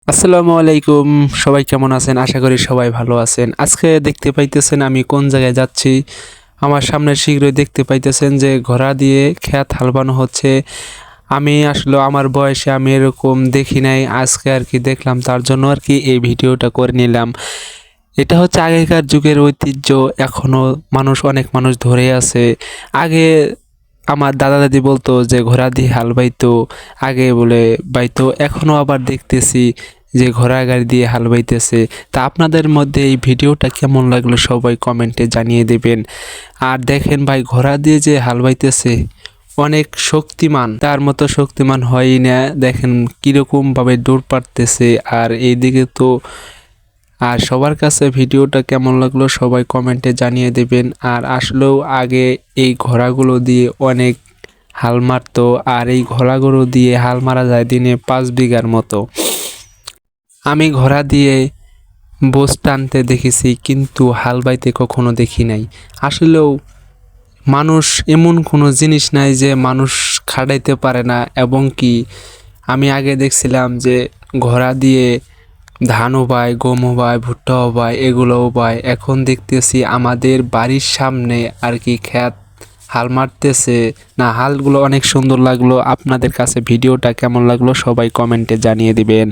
আসসালামু আলাইকুম। সবাই কেমন আছেন? আশা করি সবাই ভালো আছেন। আজকে দেখতে পাইতেছেন আমি কোন জায়গায় যাচ্ছি। আমার সামনে শীঘ্রই দেখতে পাইতেছেন যে ঘোড়া দিয়ে ক্ষেত হালবানো হচ্ছে। আমি আসলে আমার বয়সে আমি এরকম দেখি নাই। আজকে আর কি দেখলাম, তার জন্য আর কি এই ভিডিওটা করে নিলাম। এটা হচ্ছে আগেকার যুগের ঐতিহ্য, এখনো অনেক মানুষ ধরে আছে। আগে আমার দাদা দাদি বলতো যে ঘোড়া দিয়ে হাল বাইতো, আগে বলে বাইতো, এখনো আবার দেখতেছি যে ঘোড়া গাড়ি দিয়ে হাল বাইতেছে। তা আপনাদের মধ্যে এই ভিডিওটা কেমন লাগলো সবাই কমেন্টে জানিয়ে দেবেন। আর দেখেন ভাই, ঘোড়া দিয়ে যে হাল বাইতেছে অনেক শক্তিমান, তার মতো শক্তিমান হয়ই না। দেখেন কিরকম ভাবে দৌড় পারতেছে। আর এইদিকে তো আর সবার কাছে ভিডিওটা কেমন লাগলো সবাই কমেন্টে জানিয়ে দেবেন। আর আসলেও আগে এই ঘোড়াগুলো দিয়ে অনেক হাল মারতো, আর এই ঘোড়াগুলো দিয়ে হাল মারা যায় দিনে 5 বিঘার মতো। আমি ঘোড়া দিয়ে বোঝ টানতে দেখেছি, কিন্তু হাল বাইতে কখনো দেখি নাই। আসলেও মানুষ এমন কোনো জিনিস নাই যে মানুষ খাটাইতে পারে না। এবং কি আমি আগে দেখছিলাম যে ঘোড়া দিয়ে ধানও বায়, গমও বায়, ভুট্টাও বায়, এগুলোও বায়। এখন দেখতেছি আমাদের বাড়ির সামনে আর কি ক্ষেত হাল মারতেছে। না, হালগুলো অনেক সুন্দর লাগলো। আপনাদের কাছে ভিডিওটা কেমন লাগলো সবাই কমেন্টে জানিয়ে দিবেন।